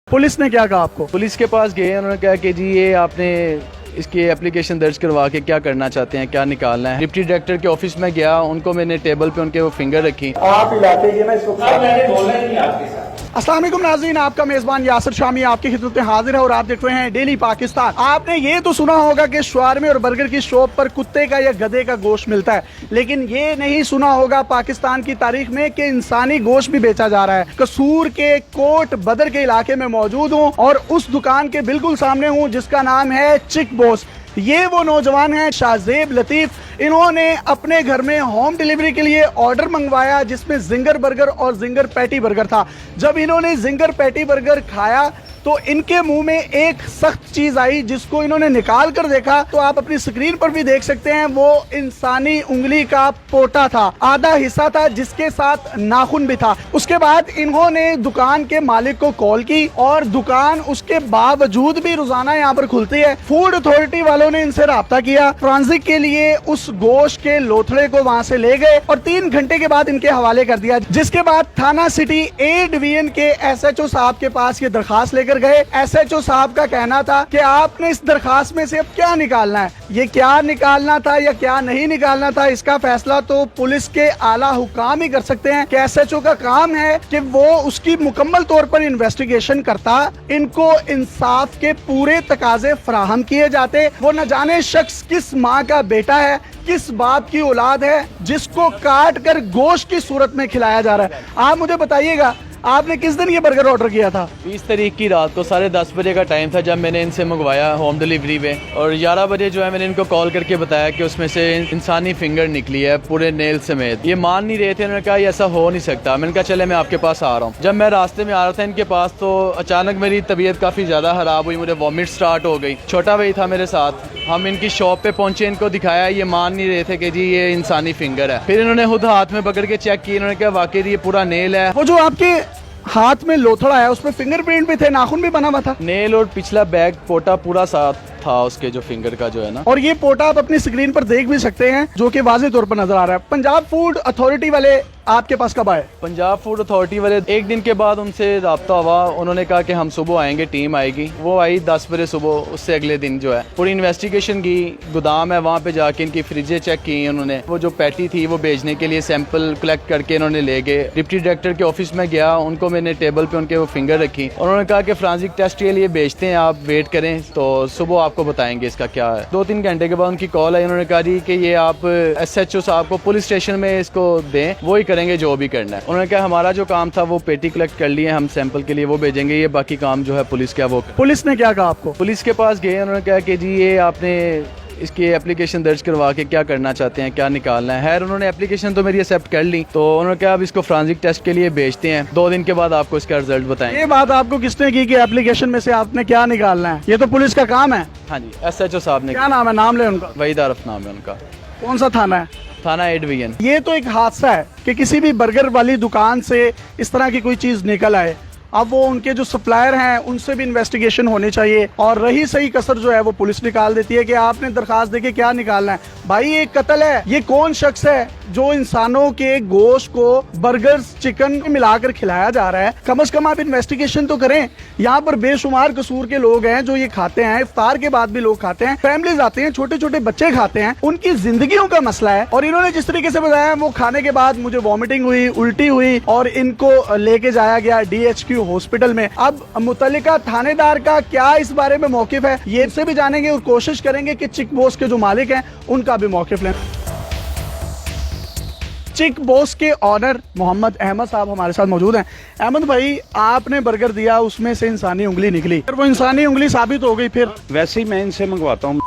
Police ने क्या कहा आपको? पुलिस के पास गए, उन्होंने कहा कि जी ये आपने इसकी एप्लीकेशन दर्ज करवा के क्या करना चाहते हैं, क्या निकालना है। डिप्टी डायरेक्टर के ऑफिस में गया, उनको मैंने टेबल पे उनके वो फिंगर रखी। आप इलाके के मैं बोलना ही नहीं आपके साथ। अस्सलाम वालेकुम नाज़रीन, आपका मेजबान यासिर शामी आपकी खिदमत में हाजिर है और आप देख रहे हैं डेली पाकिस्तान। आपने ये तो सुना होगा कि शवारमे और बर्गर की शॉप पर कुत्ते का या गधे का गोश्त मिलता है, लेकिन ये नहीं सुना होगा पाकिस्तान की तारीख में कि इंसानी गोश्त भी बेचा जा रहा है। कसूर के कोट बदर के इलाके में मौजूद हूँ और उस दुकान के बिल्कुल सामने हूँ जिसका नाम है चिक बॉस। ये वो नौजवान हैं शाहजेब लतीफ। इन्होंने अपने घर में होम डिलीवरी के लिए ऑर्डर मंगवाया जिसमें जिंगर बर्गर और जिंगर पैटी बर्गर था। जब इन्होंने जिंगर पैटी बर्गर खाया तो इनके मुंह में एक सख्त चीज आई जिसको इन्होंने निकाल कर देखा तो आप अपनी स्क्रीन पर भी देख सकते हैं, वो इंसानी उंगली का पोटा था, आधा हिस्सा था जिसके साथ नाखून भी था। उसके बाद इन्होंने दुकान के मालिक को कॉल की और दुकान उसके बावजूद भी रोजाना यहाँ पर खुलती है। फूड अथॉरिटी वालों ने इनसे राब्ता किया, ट्रांजिट के लिए उस गोश्त के लोथड़े को वहां से ले गए और 3 घंटे के बाद इनके हवाले कर दिया। जिसके बाद थाना सिटी ए डिवीजन के SHO साहब के पास ये दरखास्त लेकर गए। SHO साहब का कहना था कि आपने इस दरखास्त में से अब क्या निकालना है। ये क्या निकालना था या क्या नहीं निकालना था, इसका फैसला तो पुलिस के आला हुकाम ही कर सकते हैं। कि SHO का काम है कि वो उसकी मुकम्मल तौर पर इन्वेस्टिगेशन करता, इनको इंसाफ के पूरे तकाजे फराहम किए जाते। वो न जाने शख्स किस माँ का बेटा है, किस बाप की औलाद है जिसको काट कर गोश्त की सूरत में खिलाया जा रहा है। आप मुझे बताइएगा, आपने किस दिन ये बर्गर ऑर्डर किया था? 20 तारीख की रात को 10:30 बजे का टाइम था जब मैंने इनसे मंगवाया होम डिलीवरी पे, और 11 बजे जो है मैंने इनको कॉल करके बताया कि उसमें से इंसानी फिंगर निकली है पूरे नेल समेत। ये मान नहीं रहे थे, उन्होंने कहा ये ऐसा हो नहीं सकता। मैंने कहा चले मैं आपके पास आ रहा हूँ। जब मैं रास्ते में आ रहा था इनके पास तो अचानक मेरी तबीयत काफ़ी ज़्यादा ख़राब हुई, मुझे वॉमिट स्टार्ट हो गई। छोटा भाई था मेरे साथ, हम इनकी शॉप पे पहुंचे, इनको दिखाया, ये मान नहीं रहे थे कि जी ये इंसानी फिंगर है। फिर इन्होंने खुद हाथ में पकड़ के चेक किया, इन्होंने कहा वाकई ये पूरा नेल है। वो जो आपके हाथ में लोथड़ा है उसमें फिंगरप्रिंट भी थे, नाखून भी बना हुआ था। नेल और पिछला बैग पोटा पूरा साथ था उसके, जो फिंगर का जो है ना। और ये पोटा आप अपनी स्क्रीन पर देख भी सकते हैं जो कि वाज़ेह तौर पर नजर आ रहा है। पंजाब फूड अथॉरिटी वाले आपके पास कब आए? पंजाब फूड अथॉरिटी वाले 1 दिन के बाद उनसे रब्ता हुआ, उन्होंने कहा कि हम सुबह आएंगे, टीम आएगी। वो आई 10 बजे सुबह। उससे अगले दिन जो है पूरी इन्वेस्टिगेशन की, गोदाम है वहाँ पे जाके इनकी फ्रिजें चेक की उन्होंने। वो जो पैटी थी वो भेजने के लिए सैंपल कलेक्ट करके इन्होंने ले गए। डिप्टी डायरेक्टर के ऑफिस में गया, उनको मैंने टेबल पे उनके वो फिंगर रखी। उन्होंने कहा कि फ्रांसिक टेस्ट के लिए भेजते हैं, आप वेट करें तो सुबह आपको बताएंगे इसका क्या है। 2-3 घंटे के बाद उनकी कॉल आई, उन्होंने कहा जी कि ये आप SHO साहब को पुलिस स्टेशन में इसको दें, वो ही करेंगे जो भी करना है। उन्होंने कहा हमारा जो काम था वो पेटी कलेक्ट कर लिए, हम सैंपल के लिए वो भेजेंगे, ये बाकी काम जो है पुलिस का वो। पुलिस ने क्या कहा आपको? पुलिस के पास गए, उन्होंने कहा कि जी ये आपने इसकी एप्लीकेशन दर्ज करवा के क्या करना चाहते हैं, क्या निकालना है। खैर उन्होंने एप्लीकेशन तो मेरी एक्सेप्ट कर ली, तो उन्होंने कहा अब इसको फ्रांसिक टेस्ट के लिए भेजते हैं, 2 दिन के बाद आपको इसका रिजल्ट बताएंगे। ये बात आपको किसने की कि एप्लीकेशन में से आपने क्या निकालना है? ये तो पुलिस का काम है। हाँ जी, SHO साहब ने। क्या नाम है? नाम ले उनका। वहीद आरफ नाम है उनका। कौन सा थाना है? थाना A डिवीजन। ये तो एक हादसा है कि किसी भी बर्गर वाली दुकान से इस तरह की कोई चीज निकल आए। अब वो उनके जो सप्लायर हैं उनसे भी इन्वेस्टिगेशन होनी चाहिए, और रही सही कसर जो है वो पुलिस निकाल देती है कि आपने दरखास्त देके क्या निकालना है। भाई ये कत्ल है। ये कौन शख्स है जो इंसानों के गोश्त को बर्गर चिकन में मिलाकर खिलाया जा रहा है? कम से कम आप इन्वेस्टिगेशन तो करें। यहाँ पर बेशुमार कसूर के लोग हैं जो ये खाते हैं, इफ्तार के बाद भी लोग खाते हैं, फैमिलीज आते हैं, छोटे छोटे बच्चे खाते हैं, उनकी जिंदगियों का मसला है। और इन्होंने जिस तरीके से बताया, वो खाने के बाद मुझे वॉमिटिंग हुई, उल्टी हुई और इनको लेके जाया गया DHQ हॉस्पिटल में। अब मुतल्लिका थानेदार का क्या इस बारे में मौकिफ है, ये से भी जानेंगे और कोशिश करेंगे कि चिक बॉस के जो मालिक हैं उनका भी मौकिफ लें। चिक बॉस के ऑनर मोहम्मद अहमद साहब हमारे साथ मौजूद हैं। अहमद भाई, आपने बर्गर दिया, उसमें से इंसानी उंगली निकली, फिर वो इंसानी उंगली साबित हो गई, फिर? वैसे ही मैं इनसे मंगवाता हूँ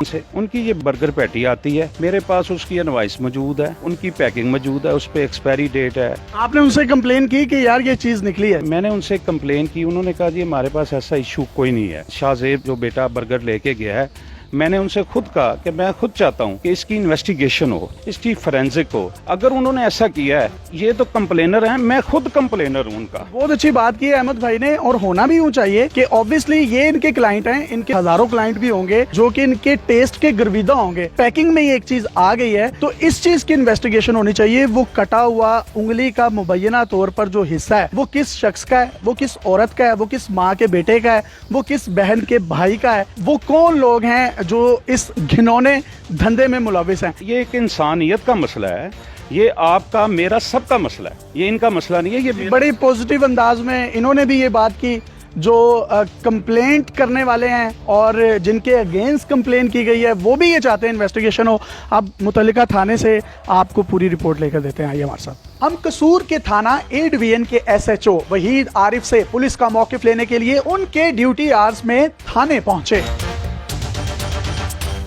से, उनकी ये बर्गर पैटी आती है, मेरे पास उसकी इनवॉइस मौजूद है, उनकी पैकिंग मौजूद है, उस पर एक्सपायरी डेट है। आपने उनसे कंप्लेन की कि यार ये चीज निकली है? मैंने उनसे कंप्लेन की, उन्होंने कहा जी हमारे पास ऐसा इशू कोई नहीं है। शाहजेब जो बेटा बर्गर लेके गया है मैंने उनसे खुद कहा कि मैं खुद चाहता हूं कि इसकी इन्वेस्टिगेशन हो, इसकी फोरेंसिक हो। अगर उन्होंने ऐसा किया है, ये तो कंप्लेनर हैं, मैं खुद कंप्लेनर हूं उनका। बहुत अच्छी बात की है अहमद भाई ने, और होना भी यूं चाहिए कि ऑब्वियसली ये इनके क्लाइंट हैं, इनके हजारों क्लाइंट भी होंगे जो कि इनके टेस्ट के गर्विदा होंगे। पैकिंग में ये एक चीज आ गई है तो इस चीज की इन्वेस्टिगेशन होनी चाहिए। वो कटा हुआ उंगली का मुबैना तौर पर जो हिस्सा है वो किस शख्स का है, वो किस औरत का है, वो किस माँ के बेटे का है, वो किस बहन के भाई का है, वो कौन लोग हैं जो इस घिनौने धंधे में मुलविस हैं। ये एक इंसानियत का मसला है, ये आपका मेरा सबका मसला है, ये इनका मसला नहीं है। ये बड़े पॉजिटिव अंदाज में इन्होंने भी ये बात की, जो कंप्लेंट करने वाले हैं और जिनके अगेंस्ट कंप्लेंट की गई है वो भी ये चाहते हैं इन्वेस्टिगेशन हो। अब मुतल्लिका थाने से आपको पूरी रिपोर्ट लेकर देते हैं, आइए हमारे साथ। हम कसूर के थाना ए डिवीजन के SHO वहीद आरिफ से पुलिस का मौकिफ लेने के लिए उनके ड्यूटी आवर्स में थाने पहुंचे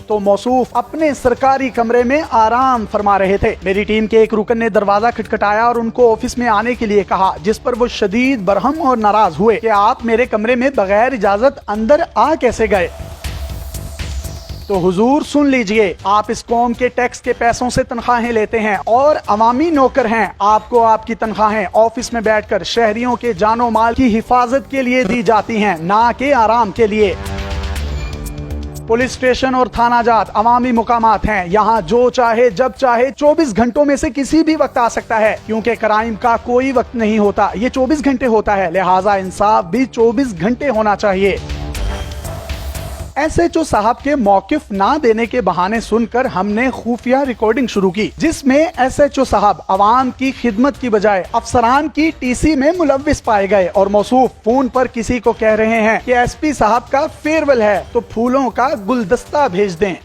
तो मौसूफ अपने सरकारी कमरे में आराम फरमा रहे थे। मेरी टीम के एक रुकन ने दरवाजा खटखटाया और उनको ऑफिस में आने के लिए कहा, जिस पर वो शदीद बरहम और नाराज हुए कि आप मेरे कमरे में बगैर इजाजत अंदर आ कैसे गए। तो हुजूर सुन लीजिए, आप इस कौम के टैक्स के पैसों से तनख्वाहें लेते हैं और अवामी नौकर हैं। आपको आपकी तनख्वाहें ऑफिस में बैठकर शहरियों के जानो माल की हिफाजत के लिए दी जाती हैं, ना कि आराम के लिए। पुलिस स्टेशन और थाना जात अवामी मुकामात हैं, यहाँ जो चाहे जब चाहे 24 घंटों में से किसी भी वक्त आ सकता है, क्योंकि क्राइम का कोई वक्त नहीं होता, ये 24 घंटे होता है, लिहाजा इंसाफ भी 24 घंटे होना चाहिए। SHO साहब के मौकिफ ना देने के बहाने सुनकर हमने खुफिया रिकॉर्डिंग शुरू की, जिसमें SHO साहब अवाम की खिदमत की बजाय अफसरान की TC में मुलविस पाए गए और मौसूफ फोन पर किसी को कह रहे हैं कि SP साहब का फेयरवेल है तो फूलों का गुलदस्ता भेज दें।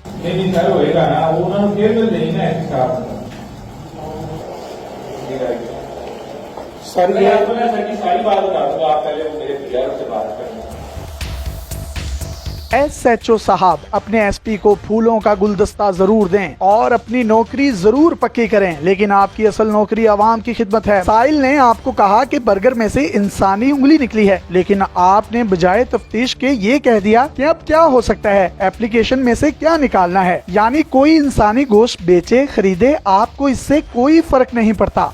SHO साहब अपने SP को फूलों का गुलदस्ता जरूर दें और अपनी नौकरी जरूर पक्की करें, लेकिन आपकी असल नौकरी आवाम की खिदमत है। साहिल ने आपको कहा कि बर्गर में से इंसानी उंगली निकली है, लेकिन आपने बजाय तफ्तीश के ये कह दिया कि अब क्या हो सकता है, एप्लीकेशन में से क्या निकालना है। यानी कोई इंसानी गोश्त बेचे खरीदे, आपको इससे कोई फर्क नहीं पड़ता।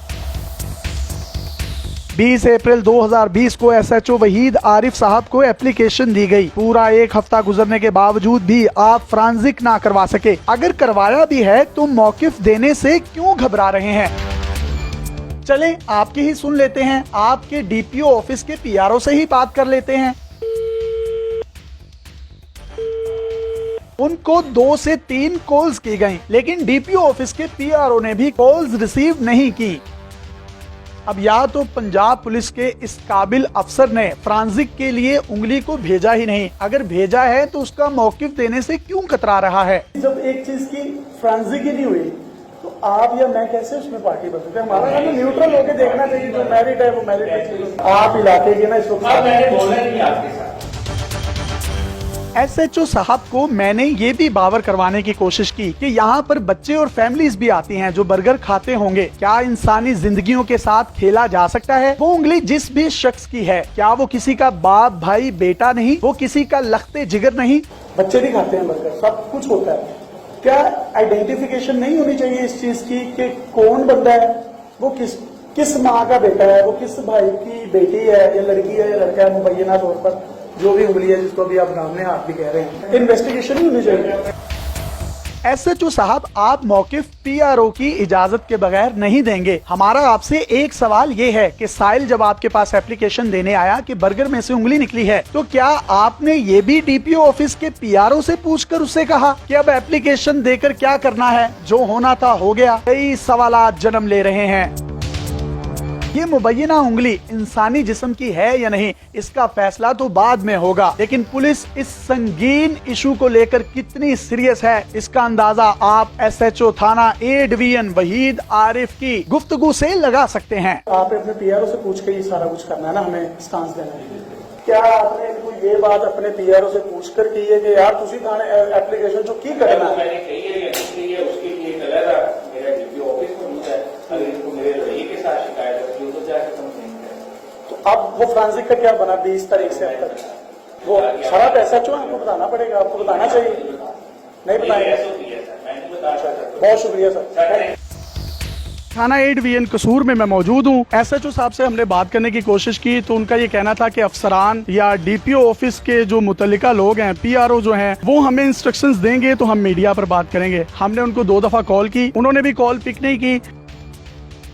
20 अप्रैल 2020 को SHO वहीद आरिफ साहब को एप्लीकेशन दी गई। पूरा एक हफ्ता गुजरने के बावजूद भी आप फ्रांजिक ना करवा सके। अगर करवाया भी है तो मौकिफ देने से क्यों घबरा रहे हैं। चलें आपकी ही सुन लेते हैं, आपके DPO ऑफिस के PRO से ही बात कर लेते हैं। उनको 2 से 3 कॉल्स की गई, लेकिन DPO ऑफिस के PRO ने भी कॉल्स रिसीव नहीं की। अब या तो पंजाब पुलिस के इस काबिल अफसर ने फ्रांजिक के लिए उंगली को भेजा ही नहीं, अगर भेजा है तो उसका मौकिफ देने से क्यों कतरा रहा है। जब एक चीज की फ्रांजिक ही नहीं हुई तो आप या मैं कैसे उसमें पार्टी बन सकते हैं। हमारा काम न्यूट्रल होकर देखना चाहिए, जो मैरिड है वो मैरिड है। आप इलाके के ना इस वक्त SHO साहब को मैंने ये भी बावर करवाने की कोशिश की कि यहाँ पर बच्चे और फैमिलीज भी आती हैं जो बर्गर खाते होंगे। क्या इंसानी जिंदगियों के साथ खेला जा सकता है। वो उंगली जिस भी शख्स की है, क्या वो किसी का बाप भाई बेटा नहीं, वो किसी का लख्ते जिगर नहीं। बच्चे भी खाते हैं बर्गर, सब कुछ होता है। क्या आइडेंटिफिकेशन नहीं होनी चाहिए इस चीज की कि कौन बंदा है, वो किस माँ का बेटा है, वो किस भाई की बेटी है या लड़की है या लड़का है, मुबैना तौर पर जो भी उंगली है जिसको भी आप सामने हाथ भी कह रहे हैं, इन्वेस्टिगेशन ही होनी चाहिए। SHO साहब आप मौकिफ PRO की इजाजत के बगैर नहीं देंगे। हमारा आपसे एक सवाल ये है कि साहिल जब आपके पास एप्लीकेशन देने आया कि बर्गर में से उंगली निकली है, तो क्या आपने ये भी DPO ऑफिस के PRO से पूछकर उससे कहा कि अब एप्लीकेशन देकर क्या करना है, जो होना था हो गया। कई सवालात जन्म ले रहे हैं। ये मुबैना उंगली इंसानी जिस्म की है या नहीं, इसका फैसला तो बाद में होगा, लेकिन पुलिस इस संगीन इशू को लेकर कितनी सीरियस है, इसका अंदाजा आप SHO थाना A डिवीजन वहीद आरिफ की गुफ्तगू से लगा सकते हैं। आप अपने PRO से पूछ के ये सारा कुछ करना है ना, हमें स्टांस देना है। क्या आपने इनको ये बात अपने PRO से पूछ कर की है कि यार तुसी थाने एप्लीकेशन जो की करना है, उसके लिए मेरा DPO ऑफिस में होता है, अगर इनको मेरे रवैये के साथ शिकायत होती है तो जाके तो अब वो फ्रांजिक का क्या बना 20 तारीख से अब तक वो सारा पैसा जो आपको बताना पड़ेगा, आपको बताना चाहिए। नहीं बताया। बहुत शुक्रिया सर। थाना 8 कसूर में मैं मौजूद हूँ। SHO साहब से हमने बात करने की कोशिश की तो उनका ये कहना था कि अफसरान या DPO ऑफिस के जो मुतल्लिका लोग हैं, PRO जो हैं, वो हमें इंस्ट्रक्शंस देंगे तो हम मीडिया पर बात करेंगे। हमने उनको 2 दफा कॉल की, उन्होंने भी कॉल पिक नहीं की।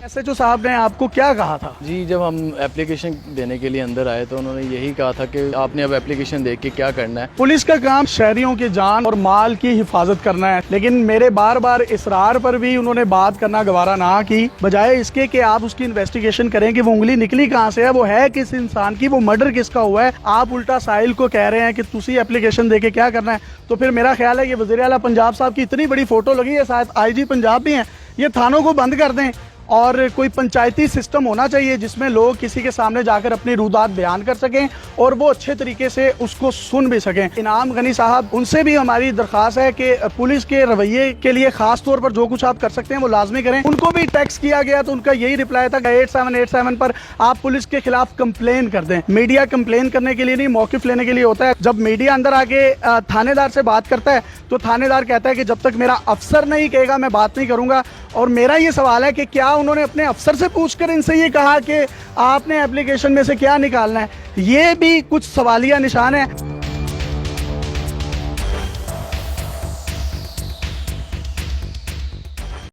SHO साहब ने आपको क्या कहा था? जी, जब हम एप्लीकेशन देने के लिए अंदर आए तो उन्होंने यही कहा था कि आपने अब एप्लीकेशन देख के क्या करना है। पुलिस का काम शहरियों की जान और माल की हिफाजत करना है, लेकिन मेरे बार बार इसरार पर भी उन्होंने बात करना गवारा ना की, बजाय इसके कि आप उसकी इन्वेस्टिगेशन करें कि वो उंगली निकली कहाँ से है, वो है किस इंसान की, वो मर्डर किसका हुआ है। आप उल्टा साहिल को कह रहे हैं कि तुसी एप्लीकेशन दे के क्या करना है। तो फिर मेरा ख्याल है कि वज़ीर आला पंजाब साहब की इतनी बड़ी फोटो लगी है, शायद IG पंजाब भी हैं, ये थानों को बंद कर दें और कोई पंचायती सिस्टम होना चाहिए जिसमें लोग किसी के सामने जाकर अपनी रुदात बयान कर सकें और वो अच्छे तरीके से उसको सुन भी सकें। इनाम गनी साहब, उनसे भी हमारी दरख्वास्त है कि पुलिस के रवैये के लिए खास तौर पर जो कुछ आप कर सकते हैं वो लाजमी करें। उनको भी टैक्स किया गया तो उनका यही रिप्लाई था कि 8787 पर आप पुलिस के खिलाफ कंप्लेन कर दें। मीडिया कंप्लेन करने के लिए नहीं, मौकिफ लेने के लिए होता है। जब मीडिया अंदर आके थानेदार से बात करता है तो थानेदार कहता है कि जब तक मेरा अफसर नहीं कहेगा मैं बात नहीं करूंगा। और मेरा ये सवाल है कि क्या उन्होंने अपने अफसर से पूछकर इनसे ये कहा कि आपने एप्लीकेशन में से क्या निकालना है? ये भी कुछ सवालिया निशान है।